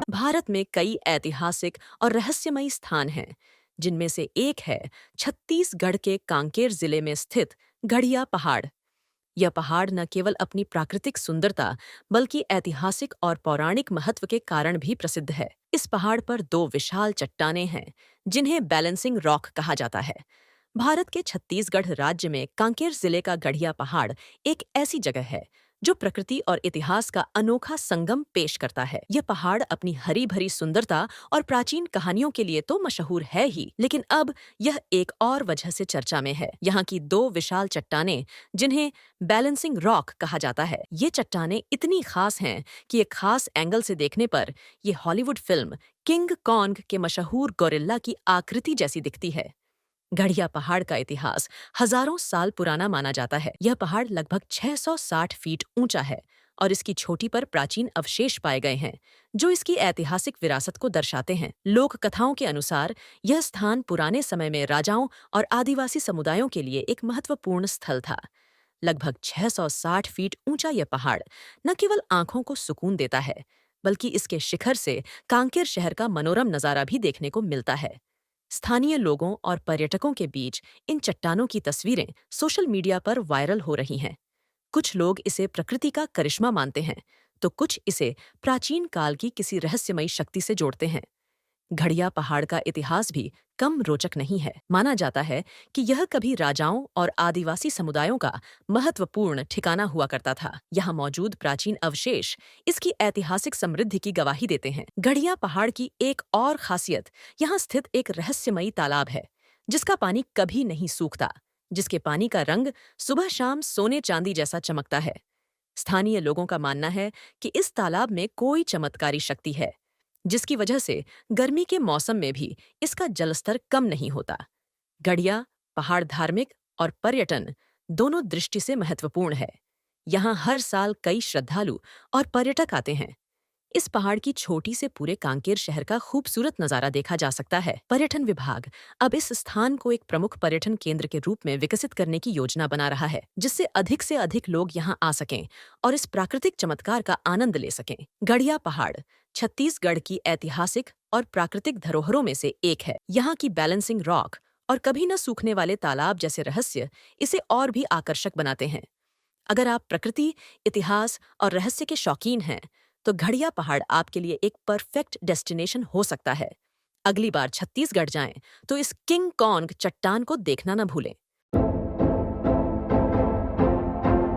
भारत में कई ऐतिहासिक और रहस्यमयी स्थान हैं, जिनमें से एक है छत्तीसगढ़ के कांकेर जिले में स्थित गढ़िया पहाड़। यह पहाड़ न केवल अपनी प्राकृतिक सुंदरता, बल्कि ऐतिहासिक और पौराणिक महत्व के कारण भी प्रसिद्ध है। इस पहाड़ पर दो विशाल चट्टानें हैं, जिन्हें बैलेंसिंग रॉक कहा जाता है। भारत के छत्तीसगढ़ राज्य में कांकेर जिले का गढ़िया पहाड़ एक ऐसी जगह है जो प्रकृति और इतिहास का अनोखा संगम पेश करता है। यह पहाड़ अपनी हरी भरी सुंदरता और प्राचीन कहानियों के लिए तो मशहूर है ही, लेकिन अब यह एक और वजह से चर्चा में है। यहाँ की दो विशाल चट्टानें, जिन्हें बैलेंसिंग रॉक कहा जाता है, ये चट्टानें इतनी खास हैं कि एक खास एंगल से देखने पर ये हॉलीवुड फिल्म किंग कॉन्ग के मशहूर गोरिल्ला की आकृति जैसी दिखती है। गढ़िया पहाड़ का इतिहास हजारों साल पुराना माना जाता है। यह पहाड़ लगभग 660 फीट ऊंचा है और इसकी चोटी पर प्राचीन अवशेष पाए गए हैं, जो इसकी ऐतिहासिक विरासत को दर्शाते हैं। लोक कथाओं के अनुसार यह स्थान पुराने समय में राजाओं और आदिवासी समुदायों के लिए एक महत्वपूर्ण स्थल था। लगभग 660 फीट ऊंचा यह पहाड़ न केवल आंखों को सुकून देता है, बल्कि इसके शिखर से कांकेर शहर का मनोरम नजारा भी देखने को मिलता है। स्थानीय लोगों और पर्यटकों के बीच इन चट्टानों की तस्वीरें सोशल मीडिया पर वायरल हो रही हैं। कुछ लोग इसे प्रकृति का करिश्मा मानते हैं, तो कुछ इसे प्राचीन काल की किसी रहस्यमयी शक्ति से जोड़ते हैं। घड़िया पहाड़ का इतिहास भी कम रोचक नहीं है। माना जाता है कि यह कभी राजाओं और आदिवासी समुदायों का महत्वपूर्ण ठिकाना हुआ करता था। यहाँ मौजूद प्राचीन अवशेष इसकी ऐतिहासिक समृद्धि की गवाही देते हैं। घड़िया पहाड़ की एक और खासियत यहाँ स्थित एक रहस्यमयी तालाब है, जिसका पानी कभी नहीं सूखता, जिसके पानी का रंग सुबह शाम सोने चांदी जैसा चमकता है। स्थानीय लोगों का मानना है कि इस तालाब में कोई चमत्कारी शक्ति है, जिसकी वजह से गर्मी के मौसम में भी इसका जलस्तर कम नहीं होता। गढ़िया पहाड़ धार्मिक और पर्यटन दोनों दृष्टि से महत्वपूर्ण है। यहाँ हर साल कई श्रद्धालु और पर्यटक आते हैं। इस पहाड़ की चोटी से पूरे कांकेर शहर का खूबसूरत नजारा देखा जा सकता है। पर्यटन विभाग अब इस स्थान को एक प्रमुख पर्यटन केंद्र के रूप में विकसित करने की योजना बना रहा है, जिससे अधिक से अधिक लोग यहाँ आ सकें और इस प्राकृतिक चमत्कार का आनंद ले सकें। गढ़िया पहाड़ छत्तीसगढ़ की ऐतिहासिक और प्राकृतिक धरोहरों में से एक है। यहाँ की बैलेंसिंग रॉक और कभी न सूखने वाले तालाब जैसे रहस्य इसे और भी आकर्षक बनाते हैं। अगर आप प्रकृति, इतिहास और रहस्य के शौकीन हैं, तो घड़िया पहाड़ आपके लिए एक परफेक्ट डेस्टिनेशन हो सकता है। अगली बार छत्तीसगढ़ जाएं, तो इस किंग कॉन्ग चट्टान को देखना न भूलें।